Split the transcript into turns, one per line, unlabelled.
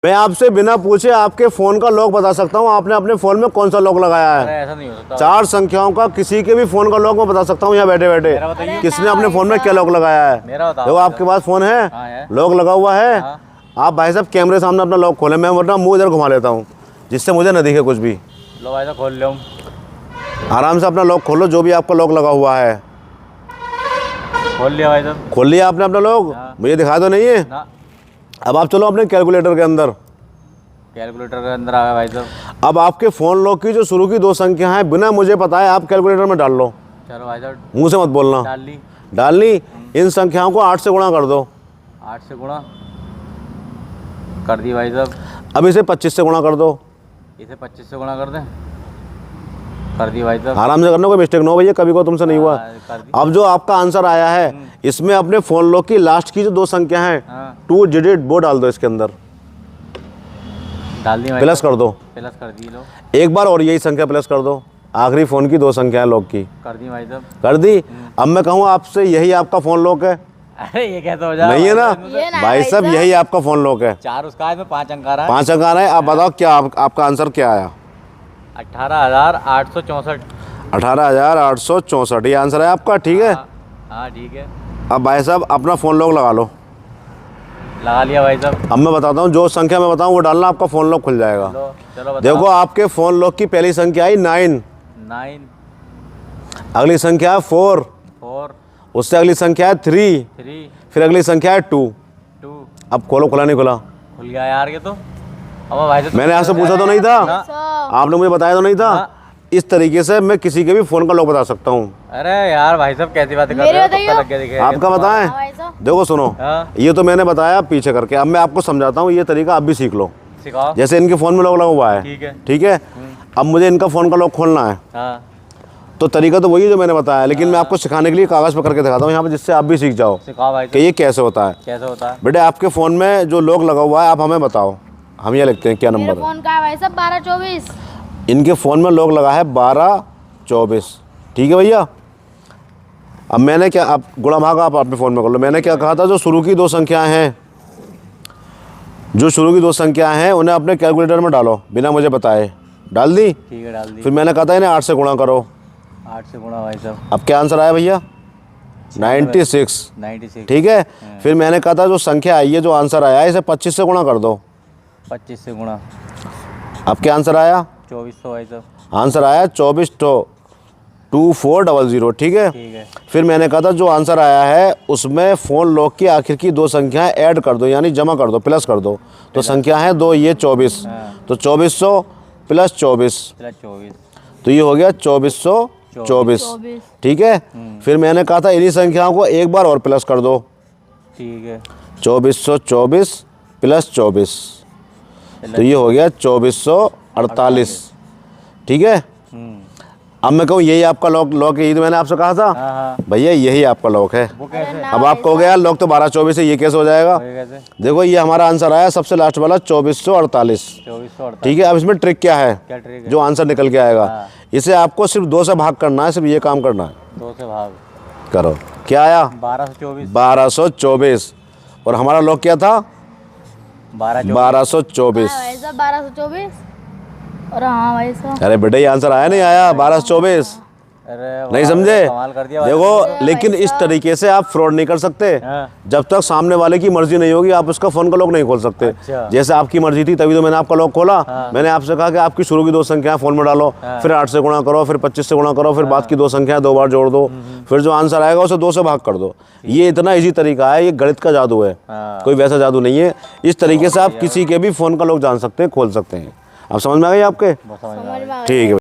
मैं आपसे बिना पूछे आपके फोन का लॉक बता सकता हूँ आपने अपने फोन में कौन सा लॉक लगाया है।
ऐसा नहीं हो सकता।
4 संख्याओं का किसी के भी फोन का लॉक मैं बता सकता हूँ यहाँ बैठे बैठे किसने अपने फोन में क्या लॉक लगाया है। देखो आपके पास फोन है, लॉक लगा हुआ है। आप भाई साहब कैमरे सामने अपना लॉक खोले, मैं वरना मुँह इधर घुमा लेता हूँ जिससे मुझे न दिखे कुछ भी।
लो भाई साहब खोल लो,
आराम से अपना लॉक खोलो, जो भी आपका लॉक लगा हुआ है।
खोल लिया भाई साहब।
खोल लिया आपने अपना लॉक? मुझे दिखा दो नहीं है। अब आप चलो अपने कैलकुलेटर के अंदर।
कैलकुलेटर के अंदर आ गया भाई साहब।
अब आपके फ़ोन लॉक की जो शुरू की 2 संख्या हैं बिना मुझे पता है आप कैलकुलेटर में डाल लो।
चलो भाई साहब,
मुंह से मत बोलना। डालनी। इन संख्याओं को 8 से गुणा कर दो।
8 से गुणा कर दी भाई साहब।
अब इसे 25 से गुणा कर दो।
इसे 25 से गुणा कर दें, कर दी भाई साहब।
आराम से करना, कोई मिस्टेक ना हो भैया, कभी को तुमसे नहीं हुआ। अब जो आपका आंसर आया है इसमें अपने फ़ोन लॉक की लास्ट की जो 2 संख्या हैं 2 डिजिट वो डाल दो इसके अंदर।
डाल दी,
प्लस कर दो।
प्लस कर दी। लो
एक बार और यही संख्या प्लस कर दो, आखिरी फ़ोन की 2 संख्या है लॉक की।
कर दी भाई साहब।
कर दी। अब मैं कहूँ आपसे यही आपका फ़ोन लॉक है?
अरे ये कैसे हो जाए?
नहीं है ना भाई साहब, यही आपका फ़ोन लॉक है।
4 उसका है, 5 अंक आ रहा है।
5 अंक आ रहा है। आप बताओ क्या आपका आंसर क्या आया?
18,864।
18,864 ये आंसर है आपका। ठीक है,
हाँ ठीक है।
अब भाई साहब अपना फ़ोन लॉक लगा लो।
लगा लिया भाई साहब।
अब मैं बताता हूँ, जो संख्या मैं बताऊँ वो डालना, आपका फ़ोन लॉक खुल जाएगा।
चलो बताओ।
देखो आपके फ़ोन लॉक की पहली संख्या आई 9, अगली संख्या है 4, उससे अगली संख्या है 3, फिर अगली संख्या है 2। अब खोलो, खुला नहीं खुला?
खुल गया यार ये तो। अब भाई साहब
मैंने आपसे पूछा तो नहीं था? आपने मुझे बताया तो नहीं था? इस तरीके से मैं किसी के भी फ़ोन का लॉक बता सकता हूँ।
अरे यार भाई साहब कैसी बातें कर रहे हो?
आपका बताएं? देखो सुनो, ये तो मैंने बताया पीछे करके, अब मैं आपको समझाता हूँ, ये तरीका आप भी सीख लो।
सिखाओ।
जैसे इनके फ़ोन में लॉक लगा हुआ है, ठीक है। अब मुझे इनका फ़ोन का लॉक खोलना है, तो तरीका तो वही जो मैंने बताया, लेकिन मैं आपको सिखाने के लिए कागज़ पर करके दिखाता हूँ यहाँ पे, जिससे आप भी सीख जाओ कि ये कैसे होता है।
कैसे होता है
बेटे? आपके फ़ोन में जो लॉक लगा हुआ है आप हमें बताओ, हम ये लिखते हैं क्या नंबर है।
फोन का है भाई साहब 1224।
इनके फ़ोन में लॉक लगा है 1224, ठीक है भैया। अब मैंने क्या, आप गुणा भाग आप अपने फ़ोन में कर लो। मैंने क्या कहा था, जो शुरू की 2 संख्याएं हैं, जो शुरू की 2 संख्याएं हैं उन्हें अपने कैलकुलेटर में डालो बिना मुझे बताए। डाल दी?
ठीक है, डाल दी।
फिर मैंने कहा था इन्हें 8 से गुणा करो।
8 से गुणा भाई साहब।
अब क्या आंसर आया भैया? 96। ठीक है। फिर मैंने कहा था जो संख्या आई है, जो आंसर आया है, इसे 25 से गुणा कर दो।
25 से गुणा।
अब क्या आंसर आया?
2400 भाई साहब।
आंसर आया 2400। ठीक है। फिर मैंने कहा था जो आंसर आया है उसमें फ़ोन लॉक की आखिर की 2 संख्याएं ऐड कर दो, यानी जमा कर दो, प्लस कर दो। तो संख्या है 2, ये 24, तो 2400 प्लस 24, तो ये हो गया 2424। ठीक है। फिर मैंने कहा था इन्हीं संख्याओं को एक बार और प्लस कर दो।
ठीक है।
2424 प्लस 24, तो ये हो गया 2448। ठीक है। अब मैं कहूँ यही आपका लॉक है, यही तो मैंने आपसे कहा था भैया, यही आपका लॉक है। अब आप कहोगे यार लॉक तो 1224 है, ये कैसे हो जाएगा? देखो ये हमारा आंसर आया सबसे लास्ट वाला 2448। ठीक है। अब इसमें ट्रिक क्या है, जो आंसर निकल के आएगा, इसे आपको सिर्फ 2 से भाग करना है, सिर्फ ये काम करना है।
2 से भाग
करो। क्या आया? 1224। और हमारा लॉक क्या था? 1224।
1224। और हाँ भाई साहब,
अरे बेटे ये आंसर आया नहीं आया? 1224 नहीं समझे? देखो लेकिन इस तरीके से आप फ्रॉड नहीं कर सकते। जब तक सामने वाले की मर्जी नहीं होगी आप उसका फ़ोन का लॉक नहीं खोल सकते। जैसे आपकी मर्जी थी तभी तो मैंने आपका लॉक खोला। मैंने आपसे कहा कि आपकी शुरू की 2 संख्याएं फ़ोन में डालो, फिर 8 से गुणा करो, फिर 25 से गुणा करो, फिर बाद की 2 संख्याएं 2 बार जोड़ दो, फिर जो आंसर आएगा उसे 2 से भाग कर दो। ये इतना ईजी तरीका है, ये गणित का जादू है, कोई वैसा जादू नहीं है। इस तरीके से आप किसी के भी फ़ोन का लॉक जान सकते हैं, खोल सकते हैं। अब समझ में आ गई आपके? ठीक है।